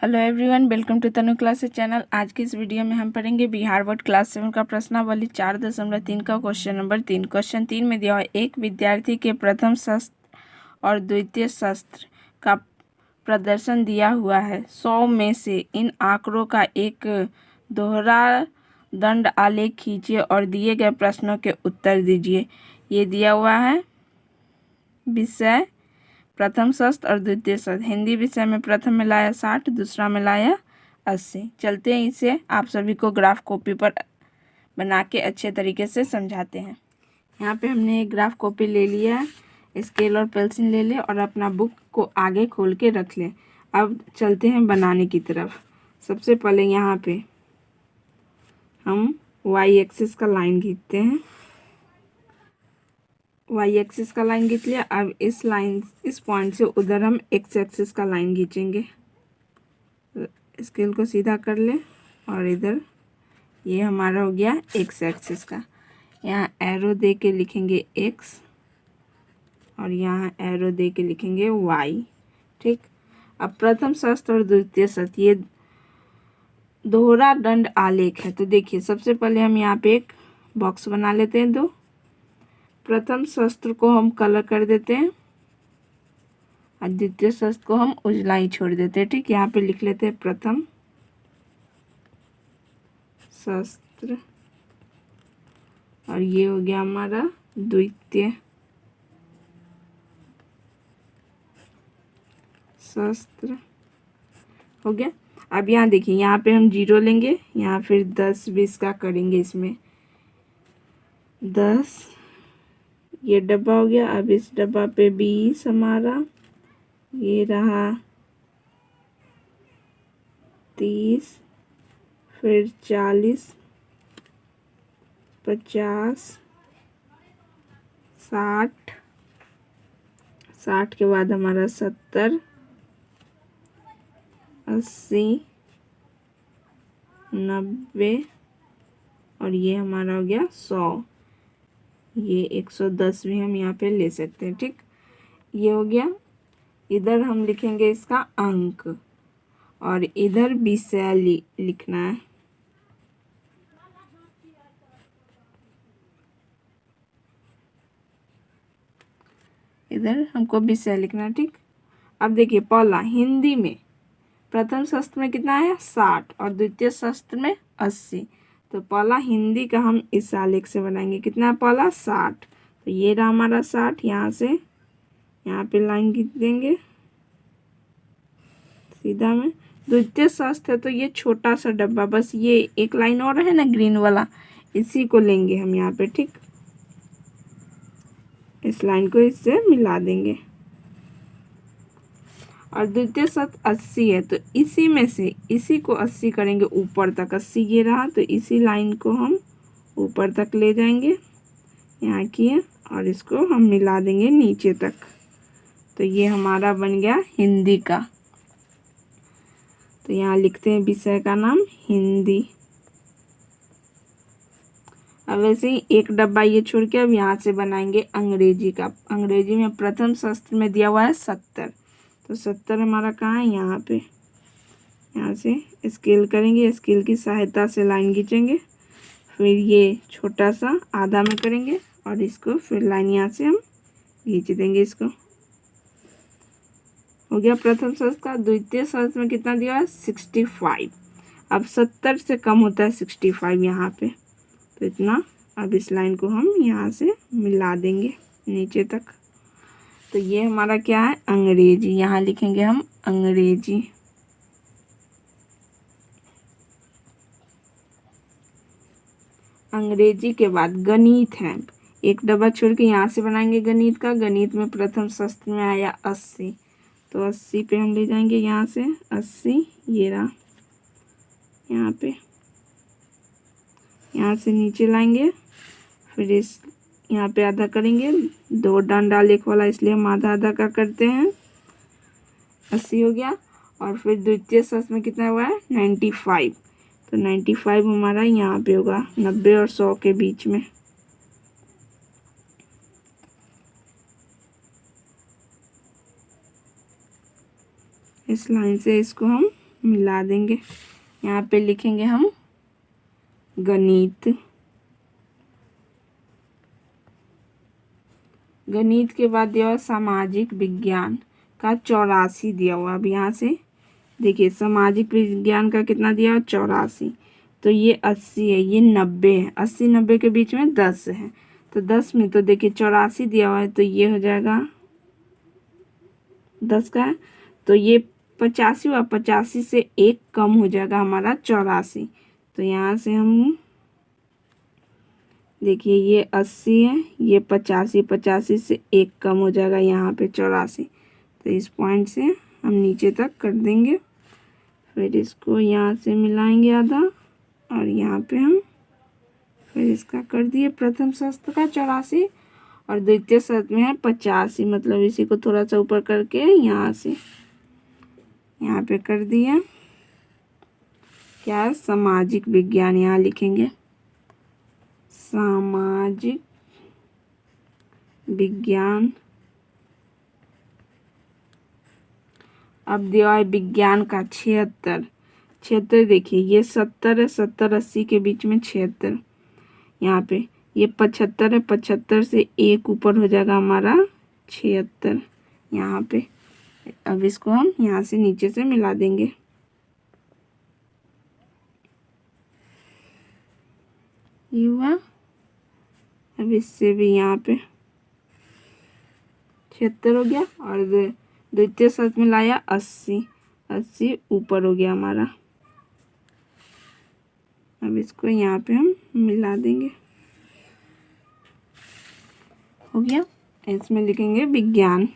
Hello everyone, welcome to Tanu Classes channel. आज की इस वीडियो में हम पढ़ेंगे बिहार बोर्ड क्लास 7 का प्रश्नावली 4.3 का क्वेश्चन नंबर 3। क्वेश्चन 3 में दिया हुआ एक विद्यार्थी के प्रथम शस्त्र और द्वितीय शस्त्र का प्रदर्शन दिया हुआ है। 100 में से इन आंकड़ों का एक दोहरा दंड आलेख खींचिए और दिए गए प्रश्नों के उत्तर दीजिए। ये दिया हुआ है विषय प्रथम शस्त्र और द्वितीय शस्त्र। हिंदी विषय में प्रथम में लाया 60, दूसरा में लाया 80। चलते हैं इसे आप सभी को ग्राफ कॉपी पर बना के अच्छे तरीके से समझाते हैं। यहाँ पे हमने एक ग्राफ कॉपी ले लिया है, स्केल और पेंसिल ले ले और अपना बुक को आगे खोल के रख लें। अब चलते हैं बनाने की तरफ। सबसे पहले यहाँ पे हम वाई एक्सिस का लाइन खींचते हैं। वाई एक्सिस का लाइन खींच लिया। अब इस पॉइंट से उधर हम एक्स एक्सिस का लाइन खींचेंगे। स्केल को सीधा कर ले और इधर ये हमारा हो गया एक्स एक्सिस का। यहाँ एरो दे के लिखेंगे एक्स और यहाँ एरो दे के लिखेंगे वाई। ठीक। अब प्रथम शस्त्र और द्वितीय शस्त्र ये दोहरा दंड आलेख है। तो देखिए सबसे पहले हम यहाँ पे एक बॉक्स बना लेते हैं। दो प्रथम शस्त्र को हम कलर कर देते हैं और द्वितीय शस्त्र को हम उजला ही छोड़ देते हैं। ठीक। यहाँ पे लिख लेते हैं प्रथम शस्त्र और ये हो गया हमारा द्वितीय शस्त्र हो गया। अब यहाँ देखिए, यहाँ पे हम 0 लेंगे, यहाँ फिर 10-20 का करेंगे। इसमें 10 ये डब्बा हो गया। अब इस डब्बा पे 20 हमारा, ये रहा 30, फिर 40, 50, 60, 60 के बाद हमारा 70, 80, 90 और ये हमारा हो गया 100। ये 110 भी हम यहाँ पे ले सकते हैं। ठीक। ये हो गया। इधर हम लिखेंगे इसका अंक और इधर विषय लिखना है। इधर हमको विषय लिखना है। ठीक। अब देखिए पहला हिंदी में प्रथम शस्त्र में कितना है 60 और द्वितीय शस्त्र में 80। तो पहला हिंदी का हम इस आलेख से बनाएंगे। कितना है पहला 60। तो ये रहा हमारा 60। यहाँ से यहाँ पे लाइन खींच देंगे सीधा में। द्वितीय शस्त्र है तो ये छोटा सा डब्बा, बस ये एक लाइन और है ना ग्रीन वाला, इसी को लेंगे हम यहाँ पे। ठीक। इस लाइन को इससे मिला देंगे और द्वितीय शस्त्र 80 है तो इसी में से इसी को 80 करेंगे ऊपर तक। 80 ये रहा तो इसी लाइन को हम ऊपर तक ले जाएंगे, यहाँ किए और इसको हम मिला देंगे नीचे तक। तो ये हमारा बन गया हिंदी का। तो यहाँ लिखते हैं विषय का नाम हिंदी। अब वैसे ही एक डब्बा ये छोड़ के अब यहाँ से बनाएंगे अंग्रेजी का। अंग्रेजी में प्रथम शस्त्र में दिया हुआ है 70। तो 70 हमारा कहाँ है, यहाँ पे। यहाँ से स्केल करेंगे, स्केल की सहायता से लाइन खींचेंगे, फिर ये छोटा सा आधा में करेंगे और इसको फिर लाइन यहाँ से हम खींच देंगे। इसको हो गया प्रथम शस्त्र का। द्वितीय शस्त्र में कितना दिया है 65। अब 70 से कम होता है 65 यहाँ पे, तो इतना। अब इस लाइन को हम यहाँ से मिला देंगे नीचे तक। तो ये हमारा क्या है अंग्रेजी। यहाँ लिखेंगे हम अंग्रेजी। अंग्रेजी के बाद गणित है, एक डब्बा छोड़ के यहाँ से बनाएंगे गणित का। गणित में प्रथम शस्त्र में आया 80, तो 80 पे हम ले जाएंगे यहाँ से 80। ये रहा यहाँ पे, यहाँ से नीचे लाएंगे, फिर इस यहाँ पे आधा करेंगे। 2 डंडा आलेख वाला इसलिए हम आधा आधा का करते हैं। 80 हो गया। और फिर द्वितीय शस्त्र में कितना हुआ है 95। तो 95 हमारा यहाँ पे होगा 90 और 100 के बीच में। इस लाइन से इसको हम मिला देंगे। यहाँ पे लिखेंगे हम गणित। गणित के बाद दिया हुआ सामाजिक विज्ञान का 84 दिया हुआ। अब यहाँ से देखिए सामाजिक विज्ञान का कितना दिया हुआ 84, तो ये 80 है, ये 90 है, 80 90 के बीच में 10 है, तो 10 में तो देखिए 84 दिया हुआ है, तो ये हो जाएगा 10 का है, तो ये 85 हुआ, 85 से एक कम हो जाएगा हमारा 84। तो यहाँ से हम देखिए ये 80 है, ये 85, 85 से एक कम हो जाएगा यहाँ पे 84। तो इस पॉइंट से हम नीचे तक कर देंगे, फिर इसको यहाँ से मिलाएंगे आधा, और यहाँ पे हम फिर इसका कर दिए प्रथम शस्त्र का 84 और द्वितीय शस्त्र में है 85, मतलब इसी को थोड़ा सा ऊपर करके यहाँ से यहाँ पे कर दिया। क्या है? सामाजिक विज्ञान। यहाँ लिखेंगे सामाजिक विज्ञान। अब दिया है विज्ञान का 76। 76 देखिए ये 70 है, 70 80 के बीच में 76। यहाँ पे ये 75 है, 75 से एक ऊपर हो जाएगा हमारा 76 यहाँ पे। अब इसको हम यहाँ से नीचे से मिला देंगे। ये हुआ। अब इससे भी यहाँ पे 76 हो गया, और द्वितीय शस्त्र में लाया 80, 80 ऊपर हो गया हमारा। अब इसको यहाँ पे हम मिला देंगे, हो गया। इसमें लिखेंगे विज्ञान।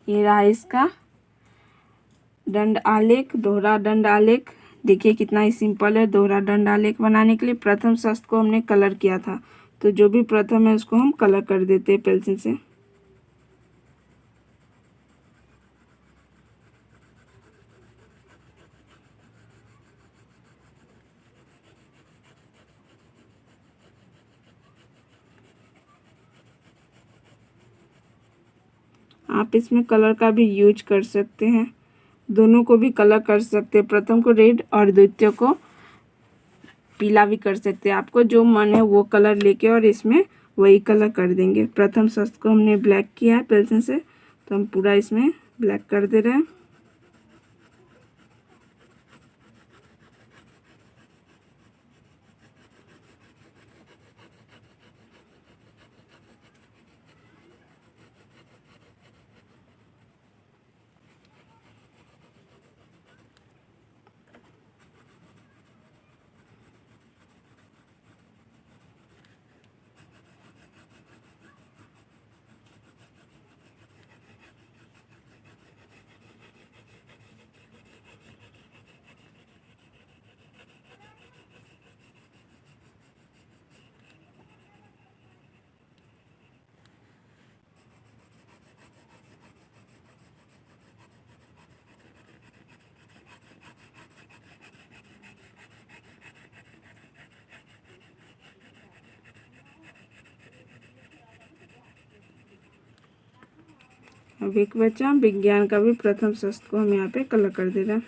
ये रहा इसका दंड आलेख, दोहरा दंड आलेख। देखिए कितना ही सिंपल है। दोहरा दंड आलेख बनाने के लिए प्रथम शस्त्र को हमने कलर किया था, तो जो भी प्रथम है उसको हम कलर कर देते हैं पेंसिल से। आप इसमें कलर का भी यूज कर सकते हैं, दोनों को भी कलर कर सकते हैं, प्रथम को रेड और द्वितीय को पीला भी कर सकते हैं। आपको जो मन है वो कलर लेके और इसमें वही कलर कर देंगे। प्रथम शस्त्र को हमने ब्लैक किया है पेंसिल से, तो हम पूरा इसमें ब्लैक कर दे रहे हैं। अब एक बचा विज्ञान का भी प्रथम शस्त्र को हम यहाँ पे कलर कर दे रहे हैं।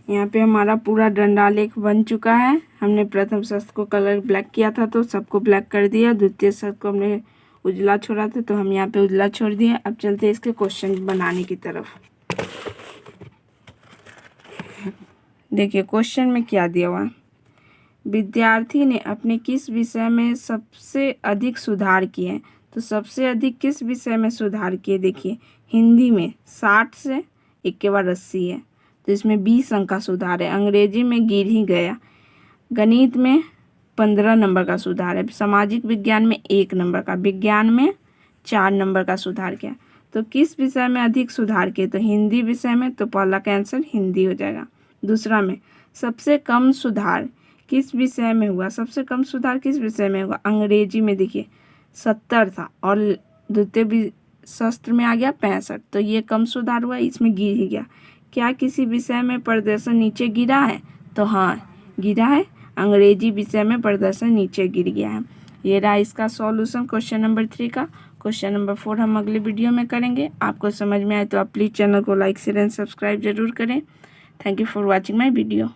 यहाँ पे हमारा पूरा दंडालेख बन चुका है। हमने प्रथम शस्त्र को कलर ब्लैक किया था तो सबको ब्लैक कर दिया, द्वितीय शस्त्र को हमने उजला छोड़ा था तो हम यहाँ पे उजला छोड़ दिए। अब चलते हैं इसके क्वेश्चन बनाने की तरफ। देखिए क्वेश्चन में क्या दिया हुआ है। विद्यार्थी ने अपने किस विषय में सबसे अधिक सुधार किए? तो सबसे अधिक किस विषय में सुधार किए? देखिए हिंदी में 60 से एक के बाद 80 है, तो इसमें 20 अंक का सुधार है। अंग्रेजी में गिर ही गया। गणित में 15 नंबर का सुधार है। सामाजिक विज्ञान में 1 नंबर का। विज्ञान में 4 नंबर का सुधार किया। तो किस विषय में अधिक सुधार किए? तो हिंदी विषय में, तो पहला का आंसर हिंदी हो जाएगा। दूसरा में सबसे कम सुधार किस विषय में हुआ? सबसे कम सुधार किस विषय में हुआ? अंग्रेजी में। देखिए 70 था और द्वितीय शास्त्र में आ गया 65, तो ये कम सुधार हुआ, इसमें गिर ही गया। क्या किसी विषय में प्रदर्शन नीचे गिरा है? तो हाँ गिरा है, अंग्रेजी विषय में प्रदर्शन नीचे गिर गया है। ये रहा इसका सॉल्यूशन क्वेश्चन नंबर 3 का। क्वेश्चन नंबर 4 हम अगले वीडियो में करेंगे। आपको समझ में आए तो आप प्लीज़ चैनल को लाइक शेयर एंड सब्सक्राइब जरूर करें। Thank you for watching my video.